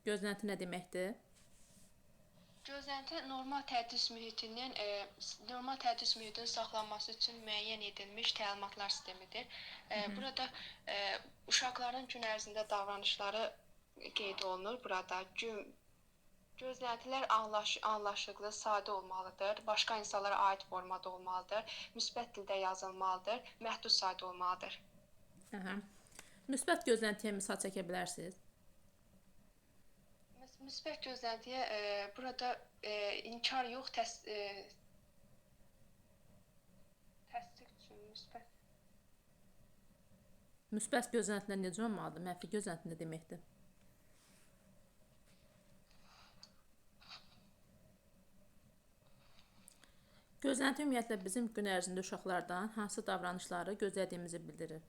Gözlənti nə deməkdir? Gözlənti normal tədris mühitinin saxlanması üçün müəyyən edilmiş təlimatlar sistemidir. Burada uşaqların gün ərzində davranışları qeyd olunur. Burada gözləntilər anlaşılıqlı, sadə olmalıdır, başqa insanlara aid formada olmalıdır, müsbət dildə yazılmalıdır, məhdud sayda olmalıdır. Aha. Müsbət gözləntiyə misal çəkə bilərsiniz? Müsbət gözləntiyə burada inkar yox, təsdiq üçün müsbət. Müsbət gözləntilər necə olmalıdır? Mənfi gözlənti nə deməkdir? Gözlənti ümumiyyətlə bizim gün ərzində uşaqlardan hansı davranışları gözlədiyimizi bildirir.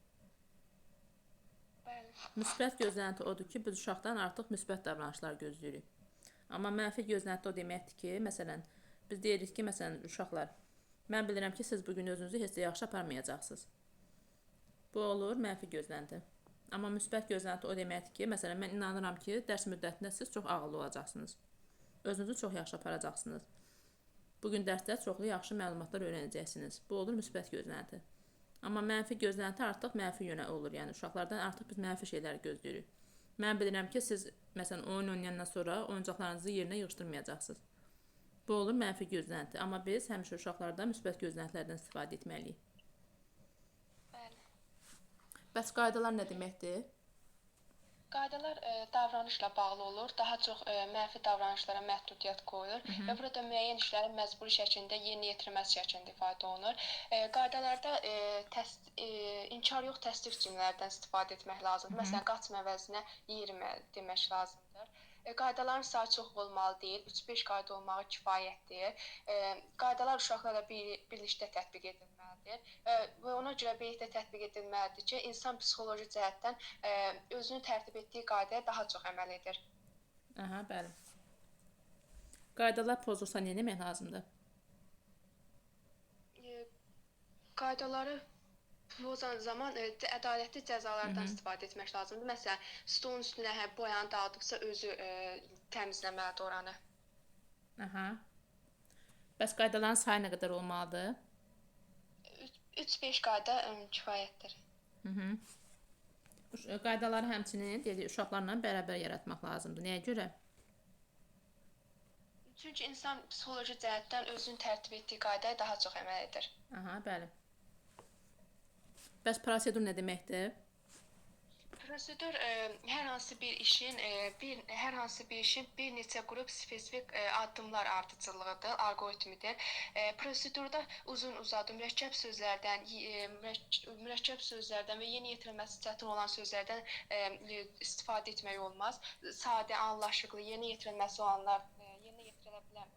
Bəli. Müsbət gözlənti odur ki, biz uşaqdan artıq müsbət davranışlar gözləyirik. Amma mənfi gözlənti o deməkdir ki, məsələn, biz deyirik ki, məsələn, uşaqlar, mən bilirəm ki, siz bugün özünüzü heç də yaxşı aparmayacaqsınız. Bu olur mənfi gözlənti. Amma müsbət gözlənti o deməkdir ki, məsələn, mən inanıram ki, dərs müddətində siz çox ağıllı olacaqsınız. Özünüzü çox yaxşı aparacaqsınız. Bugün dərsdə çoxlu yaxşı məlumatlar öyrənəcəksiniz. Bu olur müsbət gözlənti. Amma mənfi gözlənti artıq mənfi yönə olur. Yəni uşaqlardan artıq biz mənfi şeyləri gözləyirik. Mən bilirəm ki, siz məsələn oyun oynayandan sonra oyuncaqlarınızı yerinə yığışdırmayacaqsınız. Bu olur mənfi gözlənti. Amma biz həmişə uşaqlardan müsbət gözləntilərdən istifadə etməliyik. Bəli. Bəs qaydalar nə deməkdir? Qaydalar davranışla bağlı olur. Daha çox mənfi davranışlara məhdudiyyət qoyulur və burada müəyyən işlərin məcburi şəklində yerinə yetirilməsi şəklində ifadə olunur. Qaydalarda inkar yox, təsdiq cümlələrdən istifadə etmək lazımdır. Məsələn, qaçma əvəzinə 20 demək lazımdır. Qaydaların sayı çox olmalı deyil, 3-5 qayda olmağı kifayətdir. Qaydalar uşaqlarla birlikdə tətbiq edilməlidir və ona görə birlikdə tətbiq edilməlidir ki, insan psixoloji cəhətdən özünü tərtib etdiyi qaydaya daha çox əməl edir. Aha, bəli. Qaydalar pozulsa nə etmək lazımdır? Qaydaları pozan zaman ədalətli cəzalardan istifadə etmək lazımdır. Məsələn, stolun üstünə boyanı dağıdıbsa özü təmizləməlidir oranı. Aha. Bəs qaydaların sayı nə qədər olmalıdır? 3-5 qayda kifayətdir. Qaydaları həmçinin uşaqlarla bərabər yaratmaq lazımdır. Nəyə görə? Çünki insan psixoloji cəhətdən özünü tərtib etdiyi qaydaya daha çox əməl edir. Aha, bəli. Bəs prosedur nə deməkdir? Prosedur hər hansı bir işin bir neçə qrup spesifik addımlar ardıcıllığıdır, alqoritmidir. Prosedurda uzun-uzadı mürəkkəb sözlərdən və yeni yetirilməsi çətin olan sözlərdən istifadə etmək olmaz. Sadə, anlaşılıqlı, yeni yetirilməsi olanlar yerinə yetirilə bilən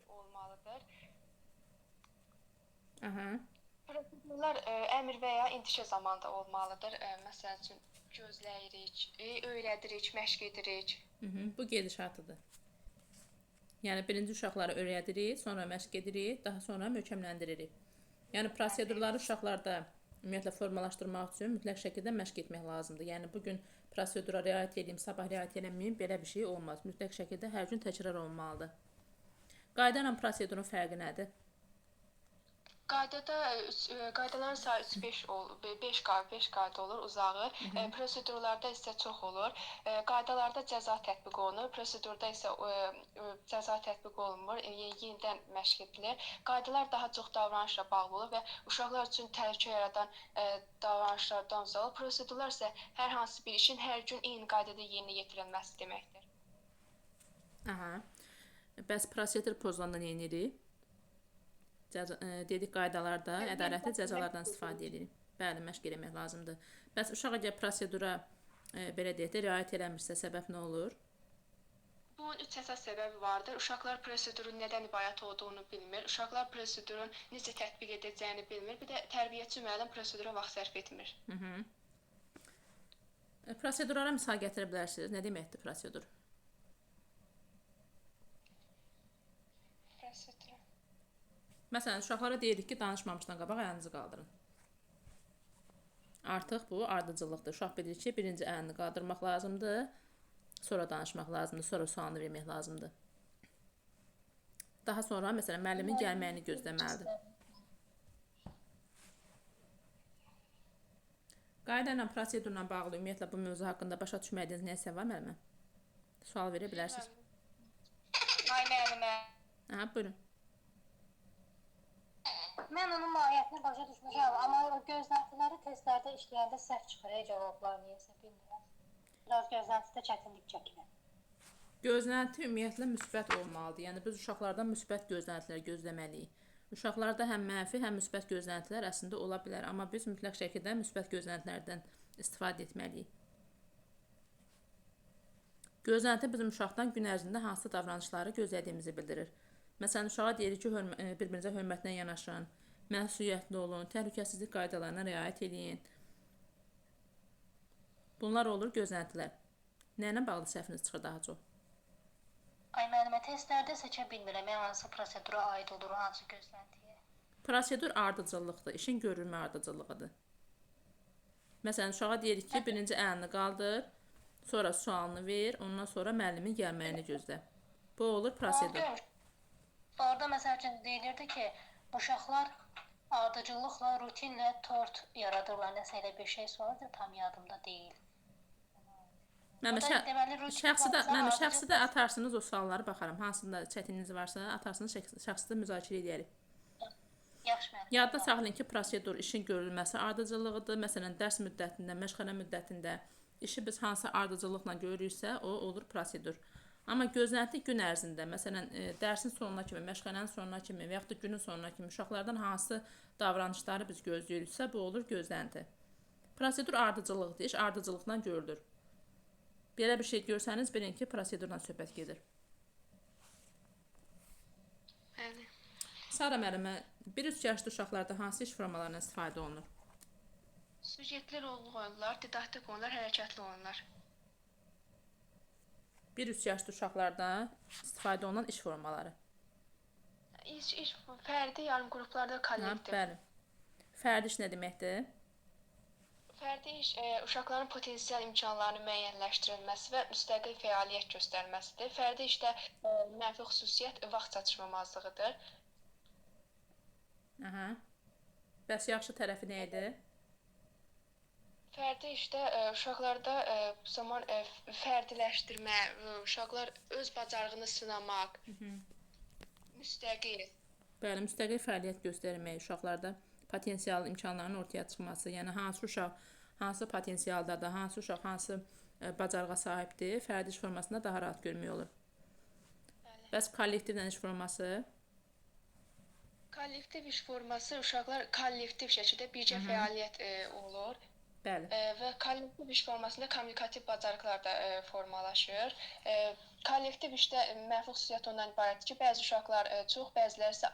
olmalıdır. Aha. Prosedurlar əmr və ya indişə zamanında olmalıdır. Məsəl üçün gözləyirik, öyrədirik, məşq edirik. Bu gedişatıdır. Yəni birinci uşaqları öyrədirik, sonra məşq edirik, daha sonra möhkəmləndiririk. Yəni prosedurları uşaqlarda ümumiyyətlə formalaşdırmaq üçün mütləq şəkildə məşq etmək lazımdır. Yəni bugün prosedura riayət edeyim, sabah riayət eləməyim, belə bir şey olmaz. Mütləq şəkildə hər gün təkrar olmalıdır. Qayda ilə prosedurun fərqi nədir? Qaydaların sayı 5 qayda olur uzağı. Prosedurlarda isə çox olur. Qaydalarda cəza tətbiq olunur, prosedurda isə cəza tətbiq olunmur, yenidən məşq edilir. Qaydalar daha çox davranışla bağlı olur və uşaqlar üçün təhlükə yaradan davranışlardan uzaq olur. Prosedurlar isə hər hansı bir işin hər gün eyni qaydada yerinə yetirilməsi deməkdir. Aha. Bəs prosedur pozulanda nə edirik? Dedik qaydalarda ədalətli cəzalardan istifadə edirik. Bəli, məşq etmək lazımdır. Bəs uşaq əgər prosedura belə deyək də riayət eləmirsə, səbəb nə olur? Bunun 3 əsas səbəbi vardır. Uşaqlar prosedurun nədən ibarət olduğunu bilmir. Uşaqlar prosedurun necə tətbiq edəcəyini bilmir. Bir də tərbiyəçi müəllim prosedura vaxt sərf etmir. Prosedurlara misal gətirə bilərsiniz. Nə deməkdir prosedur? Məsələn, uşaqlara deyirik ki, danışmamışdan qabaq əlinizi qaldırın. Artıq bu ardıcıllıqdır. Uşaq bilir ki, birinci əlini qaldırmaq lazımdır. Sonra danışmaq lazımdır, sonra sualını vermək lazımdır. Daha sonra məsələn müəllimin gəlməyini gözləməlidir. Qayda ilə, prosedurla bağlı ümumiyyətlə bu mövzu haqqında başa düşmədiyiniz nəsə var müəllimə? Sual verə bilərsiniz. Ay müəllimə. Aha, buyurun. Mən onun mahiyyətini başa düşmüşəm, amma o gözləntiləri testlərdə işləyəndə səhv çıxır, cavablar niyəsə bilmirəm. Biraz gözləntidə çətinlik çəkirəm. Gözlənti ümumiyyətlə müsbət olmalıdır. Yəni biz uşaqlardan müsbət gözləntilər gözləməliyik. Uşaqlarda həm mənfi, həm müsbət gözləntilər əslində ola bilər, amma biz mütləq şəkildə müsbət gözləntilərdən istifadə etməliyik. Gözlənti bizim uşaqdan gün ərzində hansı davranışları gözlədiyimizi bildirir. Məsələn, uşağa deyirik ki, bir-birinizə hörmətlə yanaşın, məsuliyyətli olun, təhlükəsizlik qaydalarına riayət edin. Bunlar olur gözləntilər. Nə ilə bağlı səhviniz çıxır daha çox? Ay müəllimə, testlərdə seçə bilmirəm, hansı prosedura aid olur, hansı gözləntiyə. Prosedur ardıcıllıqdır, işin görülmə ardıcıllığıdır. Məsələn, uşağa deyirik ki, birinci əlini qaldır, sonra sualını ver, ondan sonra müəllimin gəlməyini gözlə. Bu olur prosedur. Orada məsəl üçün deyilirdi ki, uşaqlar ardıcıllıqla, rutinlə tort yaradırlar, nəsə elə bir şey sorudur, tam yadımda deyil. Şəxsidə atarsınız o sualları, baxaram. Hansında çətininiz varsa, atarsınız, şəxsidə müzakirə edərik. Yaxşı müəllim. Yadda saxlayın ki, prosedur işin görülməsi ardıcıllığıdır. Məsələn, dərs müddətində, məşğələ müddətində işi biz hansı ardıcıllıqla görürüksə, o olur prosedur. Amma gözlənti gün ərzində, məsələn, dərsin sonuna kimi, məşğələnin sonuna kimi və yaxud da günün sonuna kimi uşaqlardan hansı davranışları biz gözləyiriksə, bu olur gözlənti. Prosedur ardıcıllıqdır, iş ardıcıllıqdan görülür. Belə bir şey görsəniz, bilin ki, prosedurdan söhbət gedir. Bəli. Sara müəllimə, 1-3 yaşlı uşaqlarda hansı iş formalarından istifadə olunur? Sujetlər oyunlar, didaktik oyunlar, hərəkətli oyunlar. 1-3 yaşlı uşaqlarda istifadə olunan iş formaları. Fərdi yarım qruplarda kollektiv. Bəli. Fərdi iş nə deməkdir? Fərdi iş uşaqların potensial imkanlarını müəyyənləşdirilməsi və müstəqil fəaliyyət göstərməsidir. Fərdi işdə mənfi xüsusiyyət vaxt çatışmamazlığıdır. Aha. Bəs yaxşı tərəfi nə idi? Fərdi işdə uşaqlarda bu zaman fərdiləşdirmə, uşaqlar öz bacarığını sınamaq, müstəqil. Bəli, müstəqil fəaliyyət göstərmək, uşaqlarda potensial imkanların ortaya çıxması, yəni hansı uşaq hansı potensialdadır, hansı uşaq hansı bacarığa sahibdir, fərdi iş formasında daha rahat görmək olur. Bəli. Bəs kollektivdən iş forması? Kollektiv iş forması uşaqlar kollektiv şəkildə birgə fəaliyyət olur. Bəli. Və kollektiv iş formasında kommunikativ bacarıqlar da formalaşır. Kollektiv işdə mənfi xüsusiyyət ondan ibarətdir ki, bəzi uşaqlar çox, bəziləri isə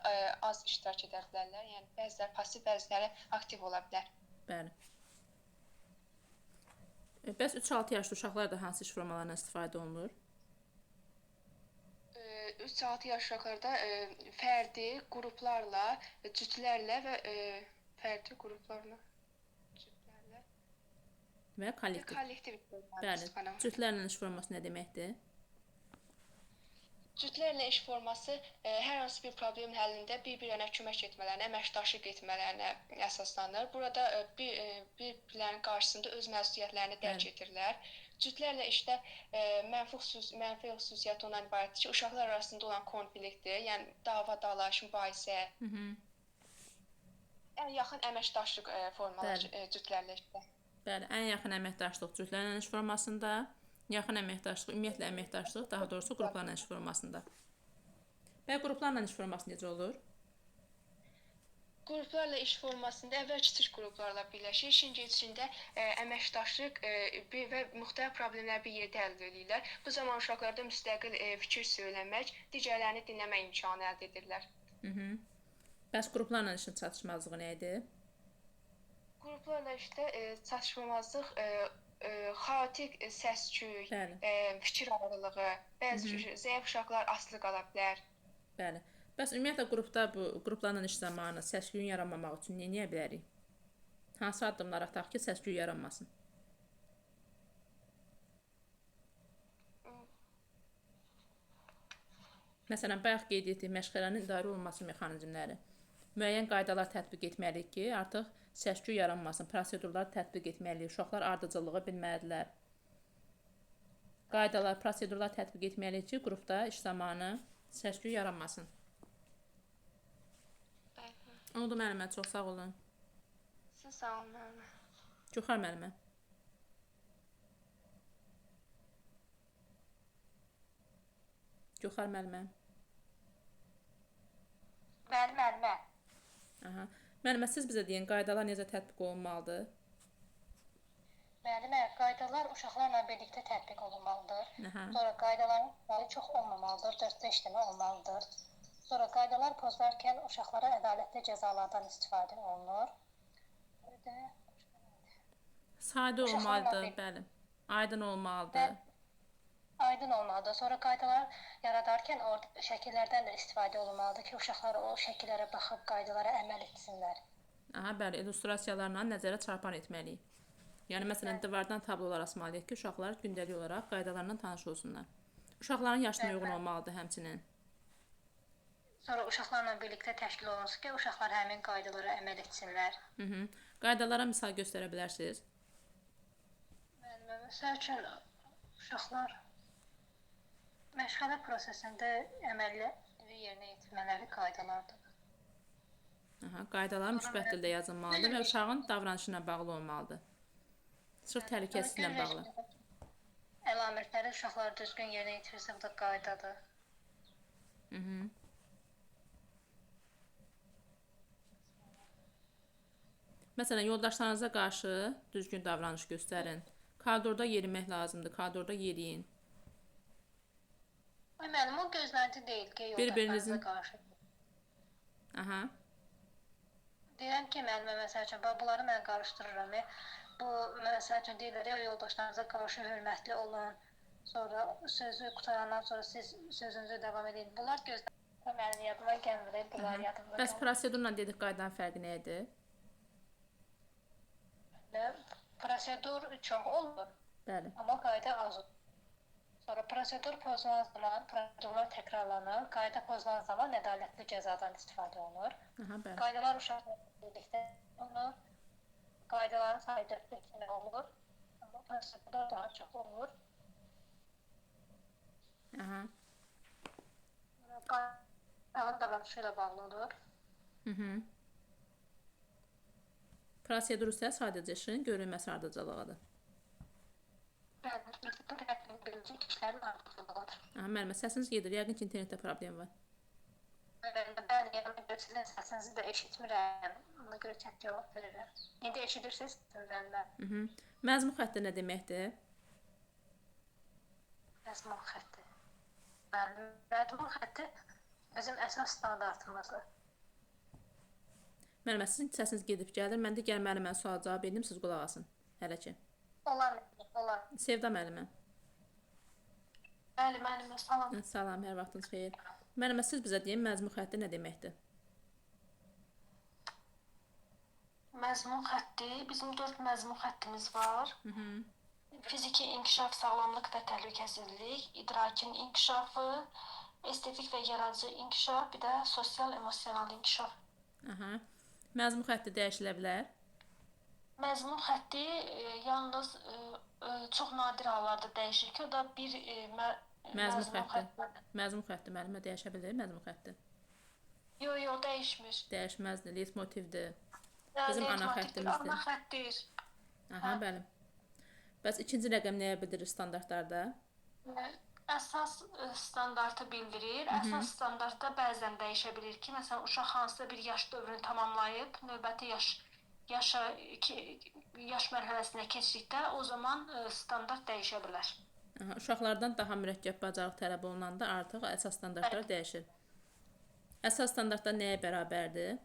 az iştirak edə bilərlər. Yəni bəziləri passiv, bəziləri aktiv ola bilər. Bəli. Bəs 3-6 yaşlı uşaqlar da hansı iş formalarından istifadə olunur? 3-6 yaş uşaqlarda fərdi qruplarla, cütlərlə və fərdi qruplarla, cütlərlə və kollektiv. Kollektiv iş Bəli. Cütlərlə iş forması nə deməkdir? Cütlərlə iş forması hər hansı bir problemin həllində bir-birinə kömək etmələrinə, əməkdaşlıq etmələrinə əsaslanır. Burada bir-birlərinin qarşısında öz məsuliyyətlərini dərk edirlər. Cütlərlə işdə mənfi xüsusiyyət ondan ibarətdir ki, uşaqlar arasında olan konfliktdir, yəni dava, dalaş, mübahisə. Ən yaxın əməkdaşlıq formaları cütlərlə işdə. Bəli, ən yaxın əməkdaşlıq cütlərlə iş formasında. Yaxın əməkdaşlıq, ümumiyyətlə əməkdaşlıq, daha doğrusu qruplarla iş formasında. Və qruplarla iş forması necə olur? Qruplarla iş formasında əvvəl kiçik qruplarla birləşir, işin keçişində əməkdaşlıq və müxtəlif problemləri bir yerdə əldə edirlər. Bu zaman uşaqlarda müstəqil fikir söyləmək, digərlərini dinləmək imkanı əldə edirlər. Bəs qruplarla işin çatışmazlığı nə idi? Qruplarla işdə çatışmamazlıq xaotik səs-küy, fikir ayrılığı, bəzi zəif uşaqlar asılı qala bilər. Bəli. Bəs ümumiyyətlə qruplarla iş zamanı səs-küyün yaranmamaq üçün nə edə bilərik? Hansı addımlar ataq ki, səs-küy yaranmasın? Məsələn, bayaq qeyd etdiyim məşğələnin idarə olunması mexanizmləri. Müəyyən qaydalar tətbiq etməliyik ki, artıq səs-küy yaranmasın, prosedurlar tətbiq etməliyik, uşaqlar ardıcıllığı bilməlidirlər. Qaydalar, prosedurlar tətbiq etməliyik ki, qrupda iş zamanı səs-küy yaranmasın. Bəli. Oldu müəllimə, çox sağ olun. Siz sağ olun müəllimə. Gülxar müəllimə. Gülxar müəllimə. Bəli, müəllimə. Aha. Müəllimə, siz bizə deyin, qaydalar necə tətbiq olunmalıdır? Müəllimə, qaydalar uşaqlarla birlikdə tətbiq olunmalıdır. Aha. Sonra qaydaların sayı çox olmamalıdır, 4-5 dənə olmalıdır. Sonra qaydalar pozularkən uşaqlara ədalətli cəzalardan istifadə olunur. Bir də Sadə olmalıdır, bəli. Aydın olmalıdır. aydın olmalıdır. Sonra qaydalar yaradarkən orada şəkillərdən də istifadə olunmalıdır ki, uşaqlar o şəkillərə baxıb qaydalara əməl etsinlər. Aha, bəli, illüstrasiyalarla nəzərə çarpan etməliyik. Yəni, məsələn, divardan tablolar asmalıyıq ki, uşaqlar gündəlik olaraq qaydalarla tanış olsunlar. Uşaqların yaşına uyğun olmalıdır həmçinin. Sonra uşaqlarla birlikdə təşkil olunsun ki, uşaqlar həmin qaydalara əməl etsinlər. Qaydalara misal göstərə bilərsiniz? Məsəl üçün, uşaqlar məşğələ prosesində əməlli yerinə yetirmələri qaydalardır. Aha, qaydalar müsbət dildə yazılmalıdır və uşağın davranışına bağlı olmalıdır. Sırf təhlükəsizliklə bağlı. Əlamətləri uşaqlar düzgün yerinə yetirirsə, bu da qaydadır. Məsələn, yoldaşlarınıza qarşı düzgün davranış göstərin. Koridorda yerimək lazımdır, koridorda yeriyin. Müəllim, o gözlənti deyil ki, Bir-birinizin- yoldaşlarınıza qarşı. Aha, Deyirəm ki, müəllimə, məsəl üçün, bunları mən qarışdırıram. Bu, məsəl üçün, deyirlər ya, yoldaşlarınıza qarşı hörmətli olun. Sonra sözü qutarandan sonra siz sözünüzü davam edin. Bunlar gözlənti mənim yadıma gəlmir. Bunlar yadıma bəs gəlmir. prosedurla dedik qaydanın fərqi nə idi? Prosedur çox olur, Bəli. amma qayda az olur. Sonra prosedur pozulan zaman prosedurlar təkrarlanır. Qayda pozulan zaman ədalətli cəzadan istifadə olunur. Aha, bəli. Qaydalar uşaqlarla birlikdə olunur. Qaydaların sayı 4-5 dənə olur. Amma prosedurlar daha çox olur. Aha. Qaydaların davranışı ilə bağlı olur. Prosedur isə sadəcə işin görülməsi ardıcılığıdır. Bəli, bu tətbiq edilecek işlərin artıqlığıdır. Aha, müəllimə, səsiniz gedir. Yəqin ki, internetdə problem var. Mən yana görə sizin səsinizi də eşitmirəm. Ona görə çət cavab verirəm. İndi eşidirsiniz sözlərimdən. Məzmun xətti nə deməkdir? Məzmun xətti. Məzmun xətti bizim əsas standartımızdır. Müəllimə, sizin səsiniz gedib gəlir. Mən də gəl müəllimə sual cavab edim, siz qulaq asın. Hələ ki. Olar. Sevda müəllimə. Bəli, müəllimə, salam. Salam, hər vaxtınız xeyir. Müəllimə, siz bizə deyin, məzmun xətti nə deməkdir? Məzmun xətti, bizim 4 məzmun xəttimiz var. Fiziki inkişaf, sağlamlıq və təhlükəsizlik, idrakin inkişafı, estetik və yaradıcı inkişaf, bir də sosial-emosional inkişaf. Aha. Məzmun xətti dəyişilə bilər? Məzmun xətti yalnız çox nadir hallarda dəyişir ki, o da bir Məzmun xətti. Məzmun xətti müəllimə dəyişə bilər, məzmun xətti. Yox, dəyişmir. Dəyişməzdir, leitmotivdir. Bizim ana xəttimizdir. Ana xəttir. Aha, bəli. Bəs ikinci rəqəm nəyə bildirir standartlarda? Əsas standartı bildirir. Əsas standartda bəzən dəyişə bilir ki, məsələn, uşaq hansısa bir yaş dövrünü tamamlayıb, növbəti yaş mərhələsinə keçdikdə o zaman standart dəyişə bilər. Aha, uşaqlardan daha mürəkkəb bacarıq tələb olunanda artıq əsas standartlar dəyişir. Əsas standartlar nəyə bərabərdir?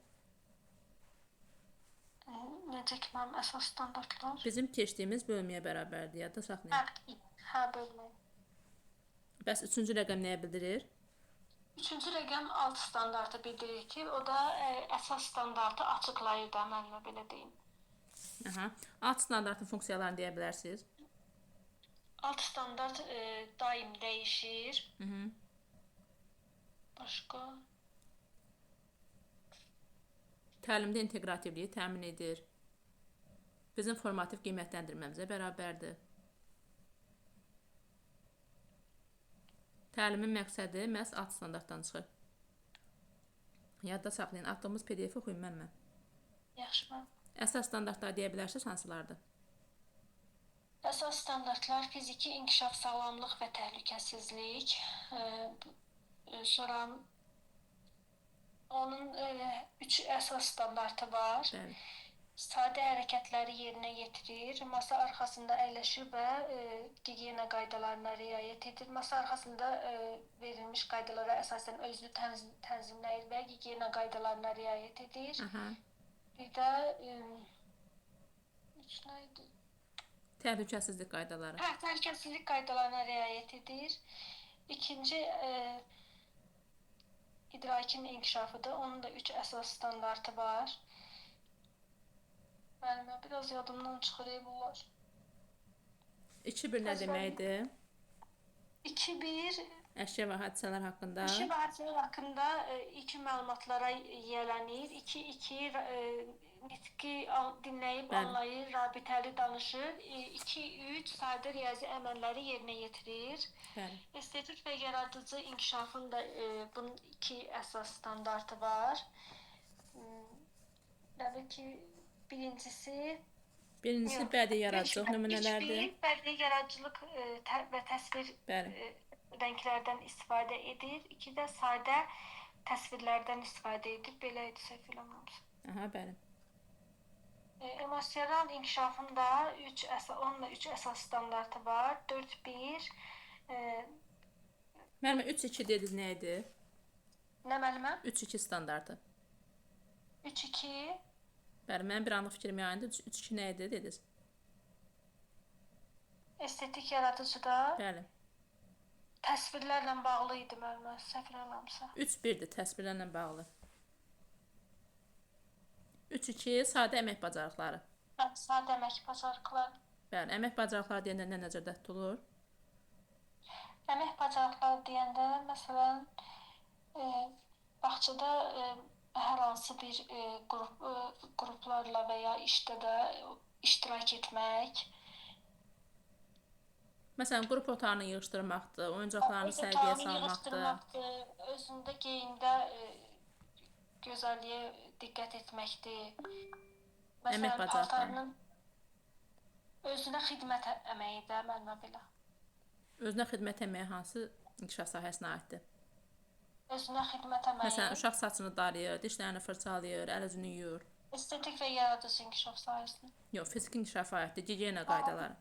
Necə ki, mənim əsas standartlar? Bizim keçdiyimiz bölməyə bərabərdir, yadda saxlayın. Hə, bölmə. Bəs üçüncü rəqəm nəyə bildirir? Üçüncü rəqəm alt standartı bildirir ki, o da əsas standartı açıqlayır da, mənimlə belə deyim. Aha. Alt standartın funksiyalarını deyə bilərsiniz? Alt standart daim dəyişir. Başqa. Təlimdə inteqrativliyi təmin edir. Bizim formativ qiymətləndirməmizə bərabərdir. Təlimin məqsədi məhz alt standartdan çıxır. Yadda saxlayın, atdığımız PDF-i oxuyun mənimlə. Yaxşı mən. Əsas standartlar deyə bilərsiniz hansılardır? Əsas standartlar fiziki inkişaf, sağlamlıq və təhlükəsizlik. Sonra onun 3 əsas standartı var. Bəli. Sadə hərəkətləri yerinə yetirir, masa arxasında əyləşir və gigiyena qaydalarına riayət edir. Masa arxasında verilmiş qaydalara əsasən özünü tənzimləyir və gigiyena qaydalarına riayət edir. Aha. Bir də nə idi? Təhlükəsizlik qaydaları. Təhlükəsizlik qaydalarına riayət edir. İkinci idrakin inkişafıdır. Onun da 3 əsas standartı var. Müəllimə, biraz yadımdan çıxır bunlar. 2-1 nə deməkdir? 2-1 Əşya və hadisələr haqqında. İşi və hadisələr haqqında 2 məlumatlara yiyələnir. 2-2 nitqi dinləyib, Bəli. anlayır, rabitəli danışır. 2-3 sadə riyazi əməlləri yerinə yetirir. Bəli. Estetik və yaradıcı inkişafın da bunun 2 əsas standartı var. Təbii ki, birincisi bədii yaradıcılıq nümunələrdir. Bədii yaradıcılıq və təsvir Bəli. rənglərdən istifadə edir. 2 də sadə təsvirlərdən istifadə edir. Belə idi, səhv eləmirəmsə. Aha, bəli. Emosional inkişafın da 3 əsas standartı var. 4-1 Müəllimə 3-2 dediniz nə idi? nə müəllimə? 3-2 standartı. 3-2 Bəli, mənim bir anlıq fikrim yayındı. 3-2 nə idi dediniz? estetik yaradıcıda Bəli. təsvirlərlə bağlı idi müəllimə, səhv eləmirəmsə. 3-1-dir təsvirlərlə bağlı. 3-2 sadə əmək bacarıqları. Sadə əmək bacarıqları. Bəli, əmək bacarıqları deyəndə nə nəzərdə tutulur? Əmək bacarıqları deyəndə, məsələn, bağçada hər hansı bir qruplarla və ya işdə də iştirak etmək, Məsələn, qrup otağını yığışdırmaqdır, oyuncaqlarını sərgiyə salmaqdır. özündə geyimdə gözəlliyə diqqət etməkdir. Məsələn, bacarıqları. paltarının özünə xidmət əməyi də mənə belə. Özünə xidmət etməyə hansı inkişaf sahəsinə aiddir? Özünə xidmət əməyi. Məsələn, uşaq saçını darayır, dişlərini fırçalayır, əl-üzünü yuyur. Estetik və yaradıcı inkişaf sahəsində. Yox, fiziki inkişaf aiddir, gigiyena qaydaları.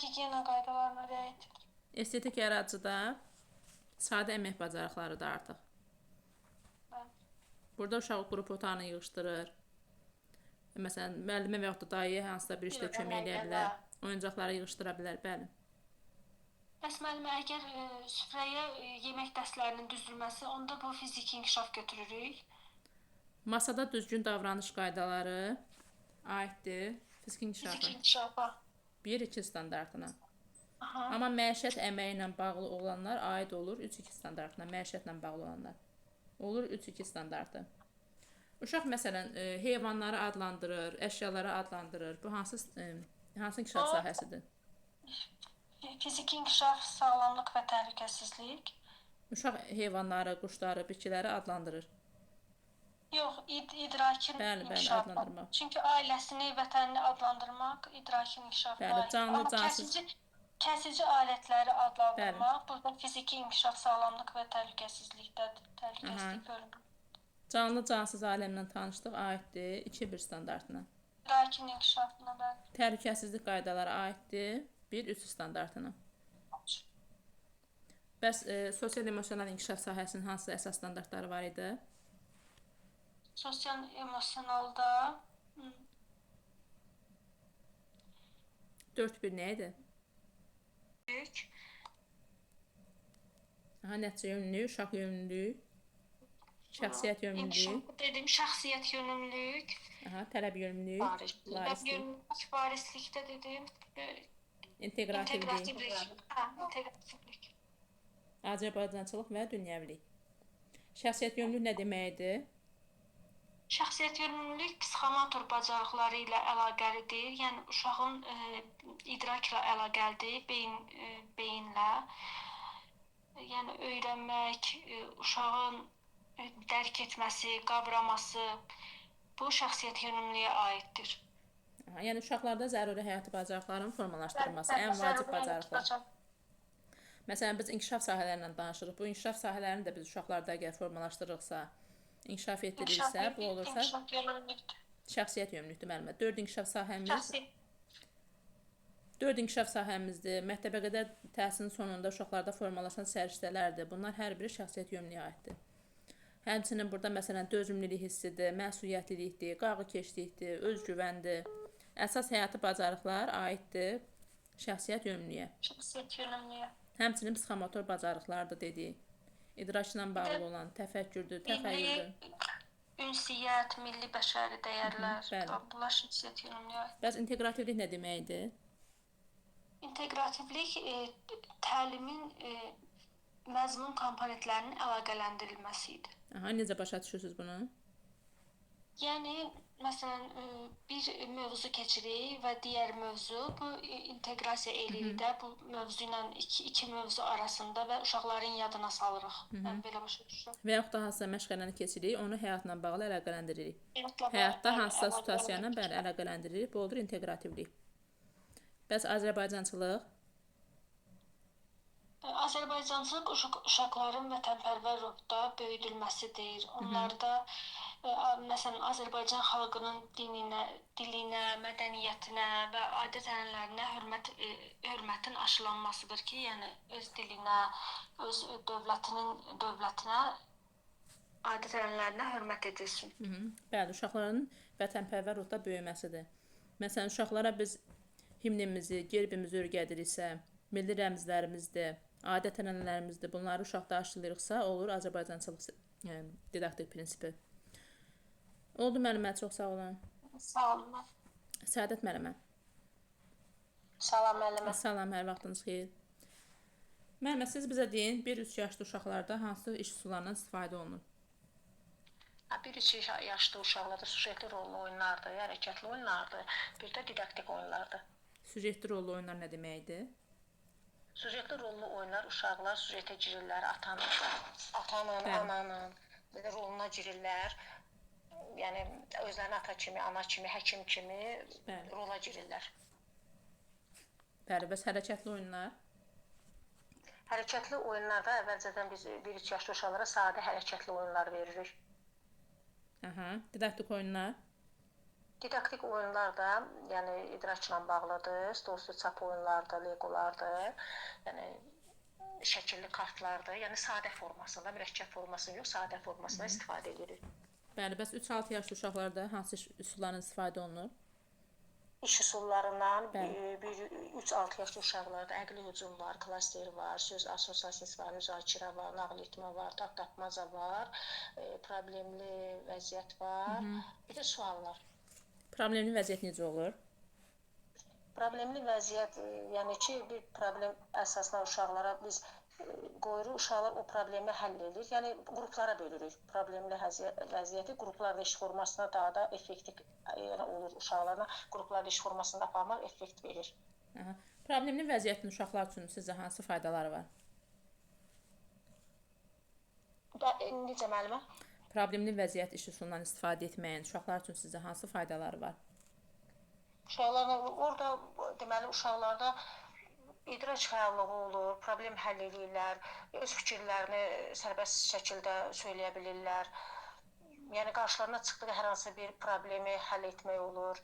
Gigiyena qaydalarına riayət edir. Estetik yaradıcıda sadə əmək bacarıqlarıdır artıq. Burada uşaq qrup otağını yığışdırır. Məsələn, müəllimə və yaxud da dayıya hansısa bir işdə kömək edə bilər. Oyuncaqları yığışdıra bilər, bəli. Bəs müəllimə, əgər süfrəyə yemək dəstlərinin düzülməsi, onda bu fiziki inkişaf götürürük. Masada düzgün davranış qaydaları aiddir fiziki inkişafa. Fiziki inkişafa. 1-2 standartına. Aha. Amma məişət əməyi ilə bağlı olanlar aid olur 3-2 standartına. Məişətlə bağlı olanlar olur 3-2 standartı. Uşaq məsələn heyvanları adlandırır, əşyaları adlandırır. Bu hansı inkişaf sahəsidir? Fiziki inkişaf, sağlamlıq və təhlükəsizlik. Uşaq heyvanları, quşları, bitkiləri adlandırır. Yox, idrakin inkişafı. Adlandırmaq. Çünki ailəsini, vətənini adlandırmaq idrakin inkişafına Bəli, aid. canlı, Amma cansız. kəsici alətləri adlandırmaq, burada fiziki inkişaf, sağlamlıq və təhlükəsizlikdədir. Təhlükəsizlik bölümü. Canlı, cansız aləmlə tanışlıq aiddir 2-1 standartına. İdrakin inkişafına bəli. Təhlükəsizlik qaydaları aiddir 1-3 standartına. Bəs sosial-emosional inkişaf sahəsinin hansı əsas standartları var idi? Sosial-emosionalda 4-1 nə idi? böyük, Nəticə yönlülük, uşaq yönlülük, şəxsiyyət yönlülük, dedim, şəxsiyyət yönümlülük, tələb yönlülük, varislik, varislikdə dedim, inteqrativlik, inteqrativlik. Inteqrativlik. Azərbaycançılıq və dünyəvilik. Şəxsiyyət yönümlülük nə deməkdir? Şəxsiyyət yönümlülük psixomotor bacarıqları ilə əlaqəlidir. Yəni uşağın idrakla əlaqəlidir, beyinlə. Yəni öyrənmək, uşağın dərk etməsi, qavraması bu şəxsiyyət yönümlülüyə aiddir. Yəni uşaqlarda zəruri həyati bacarıqların formalaşdırılması ən vacib bacarıqlar. Məsələn, biz inkişaf sahələrindən danışırıq. Bu inkişaf sahələrini də biz uşaqlarda əgər formalaşdırırıqsa, inkişaf etdirilirsə, bu olursa şəxsiyyət yönümlülükdür müəllimə. 4 inkişaf sahəmizdir. Məktəbə qədər təhsilin sonunda uşaqlarda formalaşan səriştələrdir. Bunlar hər biri şəxsiyyət yönümlülüyə aiddir. Həmçinin burada məsələn dözümlülük hissidir, məsuliyyətlilikdir, qayğıkeşlikdir, özgüvəndir. Əsas həyati bacarıqlar aiddir şəxsiyyət yönümlülüyə. Şəxsiyyət yönümlülüyə. Həmçinin psixomotor bacarıqlardır dedik. İdrakla bağlı olan təfəkkürdür, təxəyyüldür. Ünsiyyət, milli bəşəri dəyərlər, bunlar şəxsiyyət yönümlülüyə. Bəs inteqrativlik nə deməkdir? İnteqrativlik təlimin məzmun komponentlərinin əlaqələndirilməsidir. Necə başa düşürsünüz bunu? Yəni, məsələn, bir mövzu keçirik və digər mövzu bu inteqrasiya eləyirik də bu mövzu ilə iki mövzu arasında və uşaqların yadına salırıq. Mən belə başa düşürəm. Və yaxud da hansısa məşğələni keçirik, onu həyatla bağlı əlaqələndiririk. Həyatda hansısa situasiya ilə əlaqələndiririk, bu olur inteqrativlik. Bəs Azərbaycançılıq? Azərbaycançılıq uşaqların vətənpərvər ruhda böyüdülməsidir. Onlarda məsələn Azərbaycan xalqının dilinə, mədəniyyətinə və adət-ənənələrinə hörmətin aşılanmasıdır ki, yəni öz dilinə, öz dövlətinə, adət-ənənələrinə hörmət edilsin. Bəli, uşaqların vətənpərvər ruhda böyüməsidir. Məsələn, uşaqlara biz himnimizi, gerbimizi öyrədiriksə, milli rəmzlərimizdir, adət-ənənələrimizdir, bunları uşaqda aşılayırıqsa, olur Azərbaycançılıq didaktik prinsipi. Oldu müəllimə, çox sağ olun. Sağ olun. Səadət müəllimə. Salam müəllimə. Salam, hər vaxtınız xeyir. Müəllimə, siz bizə deyin, 1-3 yaşlı uşaqlarda hansı iş üsullarından istifadə olunur? 1-3 yaşlı uşaqlarda süjetli rollu oyunlardır, hərəkətli oyunlardır, bir də didaktik oyunlardır. Süjetli rollu oyunlar nə deməkdir? Süjetli rollu oyunlar uşaqlar süjetə girirlər, atanın, ananın roluna girirlər. Yəni özlərini ata kimi, ana kimi, həkim kimi rola girirlər. Bəli, bəs hərəkətli oyunlar? Hərəkətli oyunlarda əvvəlcədən biz 1-3 yaşlı uşaqlara sadə hərəkətli oyunlar veririk. Didaktik oyunlar? Didaktik oyunlar da yəni idrakla bağlıdır, stolüstü çap oyunlardır, legolardır, yəni şəkilli kartlardır, yəni sadə formasında, mürəkkəb formasında yox, sadə formasında istifadə edirik. Bəli, bəs 3-6 yaşlı uşaqlarda hansı üsullardan istifadə olunur? İş üsullarından 3-6 yaşlı uşaqlarda əqli hücum var, klaster var, söz assosiasiyası var, müzakirə var, nağıl etmə var, tapmaca var, problemli vəziyyət var, bir də suallar. Problemli vəziyyət necə olur? Problemli vəziyyət, yəni ki, bir problem əsasla uşaqlara biz qoyuruq, uşaqlar o problemi həll edir. Yəni qruplara bölürük. Problemli vəziyyəti qruplarda iş formasında daha da effektiv olur uşaqlarla. Qruplarda iş formasında aparmaq effekt verir. Problemli vəziyyətin uşaqlar üçün sizcə hansı faydaları var? Necə müəllimə? Problemli vəziyyət iş üsulundan istifadə etməyin uşaqlar üçün sizcə hansı faydaları var? Uşaqlarla orada deməli uşaqlarda idrak fəallığı olur, problem həll edirlər, öz fikirlərini sərbəst şəkildə söyləyə bilirlər. Yəni qarşılarına çıxdığı hər hansı bir problemi həll etmək olur.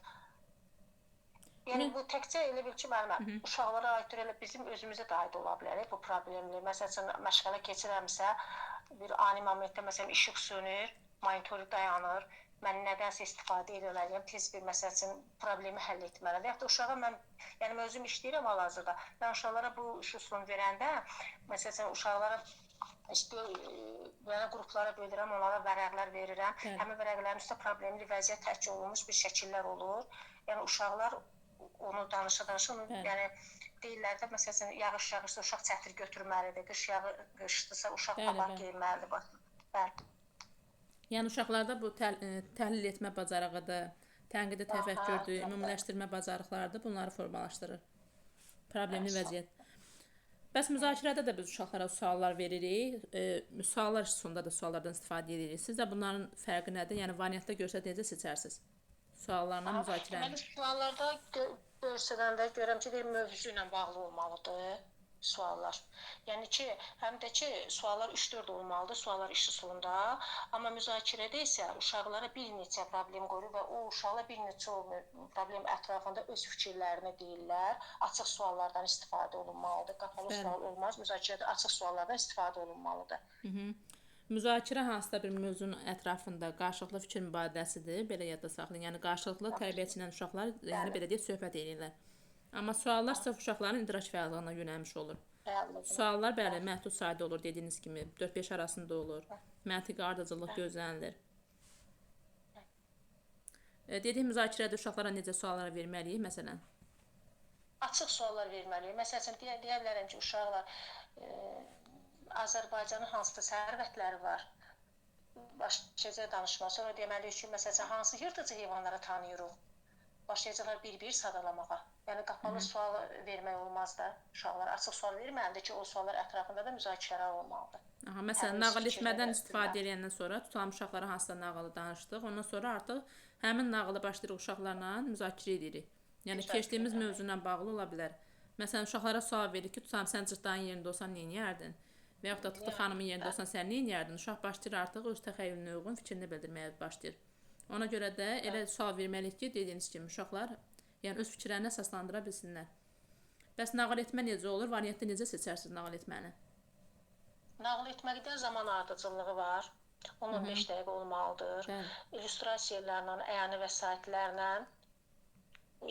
Yəni bu təkcə elə bil ki, müəllimə, uşaqlara aiddir, elə bizim özümüzə də aid ola bilər bu problemli. Məsələn, məşğələ keçirəmsə, bir ani momentdə məsələn işıq sönür, monitor dayanır, mən nədənsə istifadə etməliyəm, tez bir məsəl üçün problemi həll etməliyəm. Və yaxud da uşağa mən, yəni özüm işləyirəm hal-hazırda, mən uşaqlara bu iş üsulunu verəndə, məsələn, uşaqlara yəni qruplara bölürəm, onlara vərəqlər verirəm. Həmin vərəqlərin üstə problemli vəziyyət tərk olunmuş bir şəkillər olur. Yəni uşaqlar onu danışa-danışa, yəni deyirlər də, məsələn, yağış yağırsa uşaq çətir götürməlidir, qış qışdırsa uşaq papaq geyməlidir. Bəli. Yəni uşaqlarda bu təhlil etmə bacarığıdır, tənqidi təfəkkürdür, ümumiləşdirmə bacarıqlarıdır, bunları formalaşdırır. Problemli vəziyyət. Bəs müzakirədə də biz uşaqlara suallar veririk, suallar sonunda da suallardan istifadə edirik. Siz də bunların fərqi nədir? Yəni variantda görsəd necə seçərsiniz? Suallarla müzakirəni. Deməli, suallarda görsədəndə görəm ki, bir mövzu ilə bağlı olmalıdır suallar. Yəni ki, həm də ki, suallar 3-4 olmalıdır, suallar iş üsulunda. Amma müzakirədə isə uşaqlara bir neçə problem qoyur və o uşaqlar bir neçə problem ətrafında öz fikirlərini deyirlər. Açıq suallardan istifadə olunmalıdır. Qapalı sual olmaz. Müzakirədə açıq suallardan istifadə olunmalıdır. Müzakirə hansısa bir mövzunun ətrafında qarşılıqlı fikir mübadiləsidir, belə yadda saxlayın. Yəni qarşılıqlı tərbiyəçi ilə uşaqlar, yəni belə deyək, söhbət edirlər. Amma suallar sırf uşaqların idrak fəaliyyətinə yönəlmiş olur. Suallar bəli, məhdud sayda olur dediyiniz kimi, 4-5 arasında olur. Məntiqi ardıcıllıq gözlənilir. Dediyim müzakirədə uşaqlara necə suallar verməliyik, məsələn? Açıq suallar verməliyik. Məsələn, deyə bilərəm ki, uşaqlar Azərbaycanın hansısa sərvətləri var. Başlayacaq danışma. Sonra deməliyik ki, məsələn, hansı yırtıcı heyvanları tanıyırıq? Başlayacaqlar bir-bir sadalamağa. Yəni qapalı sual vermək olmaz da uşaqlara. Açıq sual verməlidir ki, o suallar ətrafında da müzakirələr olmalıdır. Məsələn, nağıl etmədən istifadə edəndən sonra tutalım uşaqlara hansısa nağılı danışdıq. Ondan sonra artıq həmin nağılı başlayırıq uşaqlarla müzakirə edirik. Yəni keçdiyimiz mövzu ilə bağlı ola bilər. Məsələn, uşaqlara sual veririk ki, tutalım sən cırtdanın yerində olsan nə edərdin? Və yaxud da Tutu xanımın yerində olsan sən nə edərdin? Uşaq başlayır artıq öz təxəyyülünə uyğun fikrini bildirməyə başlayır. Ona görə də elə sual verməliyik ki, dediyiniz kimi uşaqlar yəni öz fikirlərini əsaslandıra bilsinlər. Bəs nağıl etmə necə olur? Variantda necə seçərsiniz nağıl etməni? Nağıl etməkdə zaman ardıcıllığı var. 10-15 dəqiqə olmalıdır. İllüstrasiyalarla, əyani vəsaitlərlə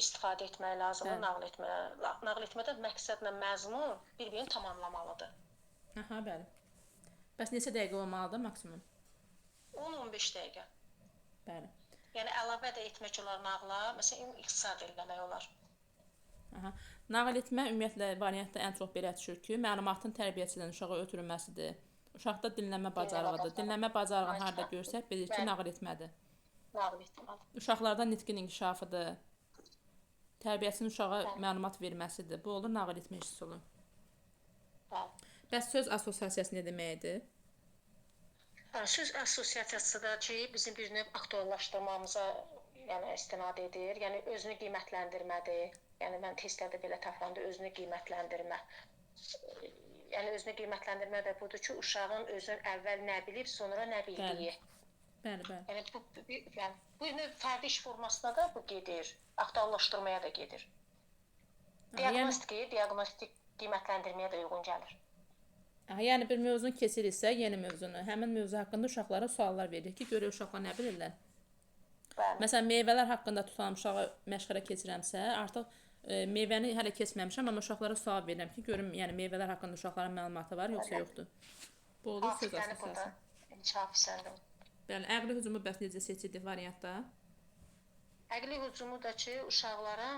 istifadə etmək lazımdır nağıl etməyə. Nağıl etmədə məqsədlə məzmun bir-birini tamamlamalıdır. Aha, bəli. Bəs neçə dəqiqə olmalıdır maksimum? 10-15 dəqiqə. Bəli. Yəni əlavə də etmək olar nağla, məsələn, ixtisar eləmək olar. Nağıl etmə ümumiyyətlə variantda ən çox belə düşür ki, məlumatın tərbiyəçidən uşağa ötürülməsidir. Uşaqda dinləmə bacarığıdır. Dinləmə bacarığını harda görsək, bilir ki, nağıl etmədir. Nağıl etməlidir. Uşaqlarda nitqin inkişafıdır. Tərbiyəçinin uşağa məlumat verməsidir. Bu olur nağıl etmə üsulu. Bəs söz assosiasiyası nə deməkdir? Söz assosiasiyası da ki, bizim bir növ aktuallaşdırmamıza istinad edir. Yəni özünü qiymətləndirmədir. Yəni mən testlərdə belə tapıram da özünü qiymətləndirmə. Yəni özünü qiymətləndirmə də budur ki, uşağın özü əvvəl nə bilib, sonra nə bildiyi. Bəli. Yəni bu növ fərdi iş formasına da bu gedir. Aktuallaşdırmaya da gedir. Diaqnostik qiymətləndirməyə də uyğun gəlir. Yəni bir mövzunu keçirirsə, yeni mövzunu, həmin mövzu haqqında uşaqlara suallar veririk ki, görək uşaqlar nə bilirlər. Məsələn, meyvələr haqqında tutalım uşağa məşğələ keçirəmsə, artıq meyvəni hələ keçməmişəm, amma uşaqlara sual verirəm ki, görüm, yəni meyvələr haqqında uşaqların məlumatı var, yoxsa yoxdur. Bu olur söz assosiasiyası. Bəli, əqli hücumu bəs necə seçildi variantda? Əqli hücumu da ki, uşaqlara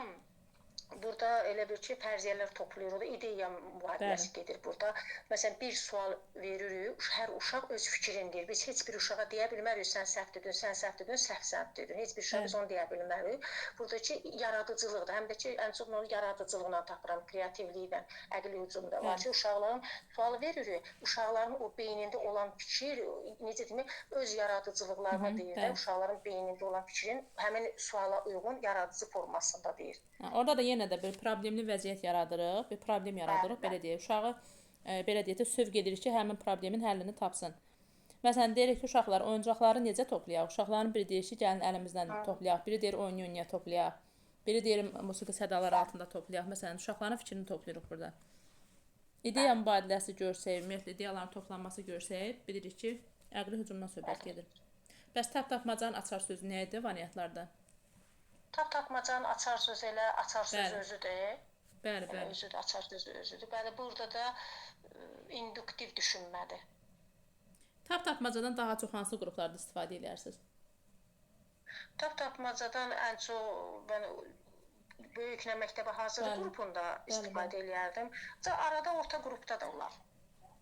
burada elə bir ki, fərziyyələr toplayırıq, ideya mübadiləsi gedir burada. Məsələn, bir sual veririk, hər uşaq öz fikrini deyir. Biz heç bir uşağa deyə bilmərik, sən səhv dedin, səhv dedin. Heç bir uşaq biz onu deyə bilmərik. Buradakı yaradıcılıqdır. Həm də ki, ən çox onu yaradıcılıqla tapıram, kreativliklə, əqli hücumda var ki, uşaqların sual veririk, uşaqların o beynində olan fikir, necə demək, öz yaradıcılıqlarına deyir də, uşaqların beynində olan fikrin həmin suala uyğun yaradıcı formasında deyir. Orada da yenə də bir problemli vəziyyət yaradırıq, bir problem yaradırıq, belə deyək. Uşağı belə deyək də sövq edirik ki, həmin problemin həllini tapsın. Məsələn, deyirik ki, uşaqlar oyuncaqları necə toplayaq? Uşaqların biri deyir ki, gəlin əlimizdən toplayaq, biri deyir oynaya toplayaq, biri deyir musiqi sədaları altında toplayaq. Məsələn, uşaqların fikrini toplayırıq burada. İdeya mübadiləsi görsək, ümumiyyətlə ideyaların toplanması görsək, bilirik ki, əqli hücumdan söhbət gedir. Bəs tapmacanın açar sözü nə idi variantlarda? Tapmacanın açar sözü elə açar sözü özüdür. Bəli. Özüdür, açar sözü özüdür. Bəli, burada da induktiv düşünmədir. Tapmacadan daha çox hansı qruplarda istifadə edirsiniz? Tapmacadan ən çox mən böyüklə məktəbə hazırlıq qrupunda istifadə edərdim. Arada orta qrupda da olar.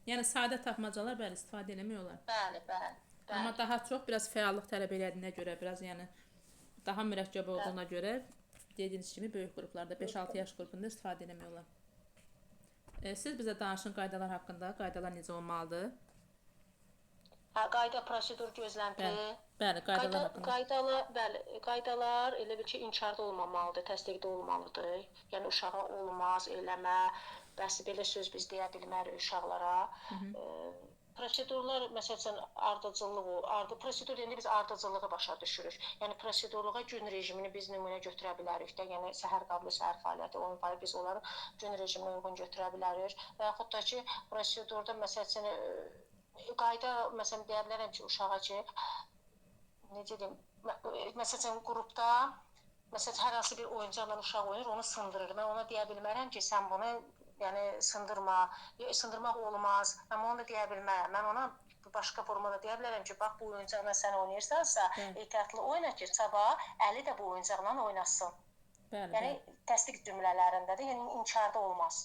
Yəni sadə tapmacalar bəli istifadə eləmək olar. Bəli, bəli. Amma daha çox biraz fəallıq tələb elədiyinə görə, biraz yəni daha mürəkkəb olduğuna görə dediyiniz kimi böyük qruplarda 5-6 yaş qrupunda istifadə eləmək olar. Siz bizə danışın qaydalar haqqında, qaydalar necə olmalıdır? Hə, qayda, prosedur gözlənti. Bəli, qaydalar haqqında. Qaydalar elə bil ki, inkarda olmamalıdır, təsdiqdə olmalıdır. Yəni uşağa olmaz, eləmə, bəs belə söz biz deyə bilmərik uşaqlara. Prosedurlar məsələn prosedur deyəndə biz ardıcıllığı başa düşürük. Yəni prosedurluğa gün rejimini biz nümunə götürə bilərik də. Yəni səhər qablı səhər fəaliyyəti, onun fəaliyyəti biz onları gün rejiminə uyğun götürə bilərik. Və yaxud da ki, prosedurda məsələn qayda məsələn deyə bilərəm ki, uşağa ki, necə deyim, məsələn qrupda məsələn hər hansı bir oyuncaqla uşaq oynayır, onu sındırır. Mən ona deyə bilmərəm ki, sən bunu yəni sındırma, sındırmaq olmaz. Mən onu da deyə bilmərəm. Mən ona başqa formada deyə bilərəm ki, bax bu oyuncaqla sən oynayırsansa, ehtiyatlı oyna ki, sabah əli də bu oyuncaqla oynasın. Yəni təsdiq cümlələrindədir, yəni inkarda olmaz.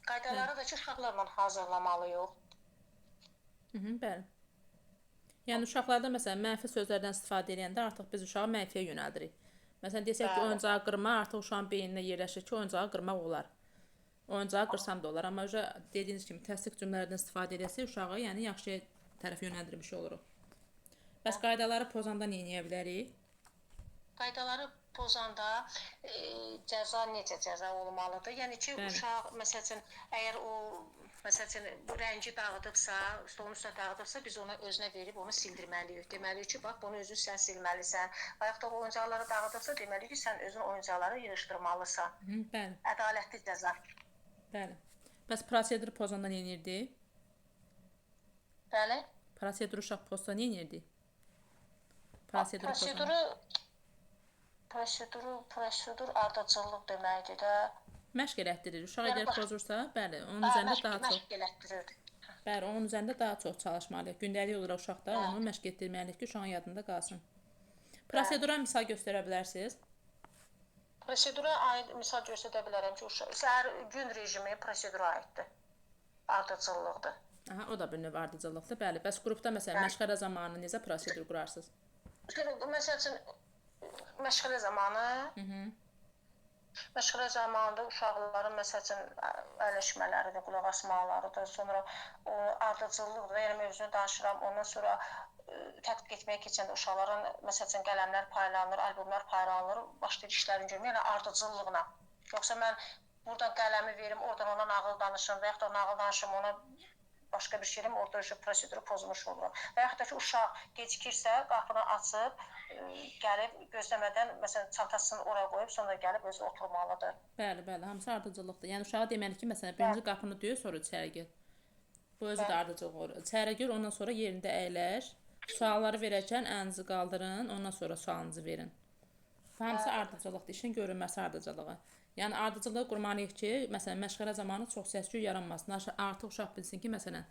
Qaydaları da ki, uşaqlarla hazırlamalıyıq. Bəli. Yəni uşaqlarda məsələn mənfi sözlərdən istifadə edəndə artıq biz uşağı mənfiyə yönəldirik. Məsələn desək ki, oyuncağı qırma artıq uşağın beyninə yerləşir ki, oyuncağı qırmaq olar. Oyuncağı qırsam da olar, amma dediyiniz kimi təsdiq cümlələrdən istifadə edəsə uşağı yəni yaxşı tərəf yönəldirmiş oluruq. Bəs qaydaları pozanda nə edə bilərik? Qaydaları pozanda necə cəza olmalıdır? Yəni ki, uşaq məsələn əgər o məsələn bu rəngi dağıdıbsa, stolun üstünə dağıdıbsa, biz ona özünə verib onu sildirməliyik. Deməliyik ki, bax bunu özün sən silməlisən. Və yaxud da oyuncaqları dağıdıbsa, deməliyik ki, sən özün oyuncaqları yığışdırmalısan. Bəli. Ədalətli cəza. Bəli. Bəs proseduru pozanda nə edirdi? Bəli. Prosedur uşaq pozsa nə edirdi? Prosedur ardıcıllıq deməkdir də. Məşq elətdirir. Uşaq əgər pozursa, bəli, onun üzərində daha çox. Məşq elətdirir. Bəli, onun üzərində daha çox çalışmalıyıq. Gündəlik olaraq uşaqda onu məşq etdirməliyik ki, uşağın yadında qalsın. Prosedura misal göstərə bilərsiniz? Prosedura aid misal göstərə bilərəm ki, səhər gün rejimi prosedura aiddir. Ardıcıllıqdır. Aha, o da bir növ ardıcıllıqdır. Bəli. Bəs qrupda məsələn məşğələ zamanı necə prosedur qurarsınız? Məsələn məşğələ zamanında uşaqların məsələn əyləşmələridir, qulaq asmalarıdır, sonra ardıcıllıqdır. Yəni mövzunu danışıram, ondan sonra tədqiq etməyə keçəndə uşaqların məsələn qələmlər paylanır, albomlar paylanır, başlayır işlərini görmək, yəni ardıcıllıqla. Yoxsa mən buradan qələmi verim, oradan ona nağıl danışım və yaxud da nağıl danışım, ona başqa bir şeyim, orada proseduru pozmuş olurum. Və yaxud da ki, uşaq gecikirsə, qapını açıb, gəlib gözləmədən, məsələn, çantasını oraya qoyub, sonra gəlib özü oturmalıdır. Bəli, bəli, hamısı ardıcıllıqdır. Yəni uşağa deməli ki, məsələn, birinci qapını döy, sonra içəri gir. Bu özü də ardıcılıq olur. İçəri gir, ondan sonra yerində əyləş. Sualları verərkən əlinizi qaldırın, ondan sonra sualınızı verin. Hamısı ardıcılıqdır, işin görünməsi ardıcılığı. Yəni ardıcılığı qurmalıyıq ki, məsələn, məşğələ zamanı çox səs-küy yaranmasın. Artıq uşaq bilsin ki, məsələn,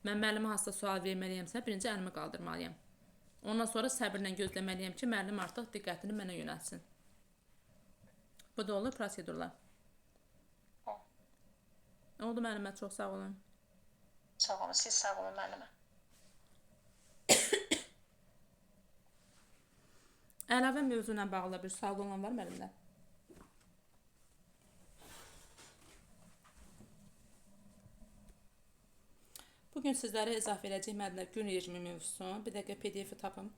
mən müəllimə hansısa sual verməliyəmsə, birinci əlimi qaldırmalıyam. Ondan sonra səbirlə gözləməliyəm ki, müəllim artıq diqqətini mənə yönəltsin. Bu da olur prosedurlar. Oldu müəllimə, çox sağ olun. Sağ olun, siz sağ olun müəllimə. Əlavə mövzu ilə bağlı bir sual olan var müəllimlər? Bugün sizlərə izah verəcək müəllimlər gün rejimi mövzusunu. Bir dəqiqə PDF-i tapım.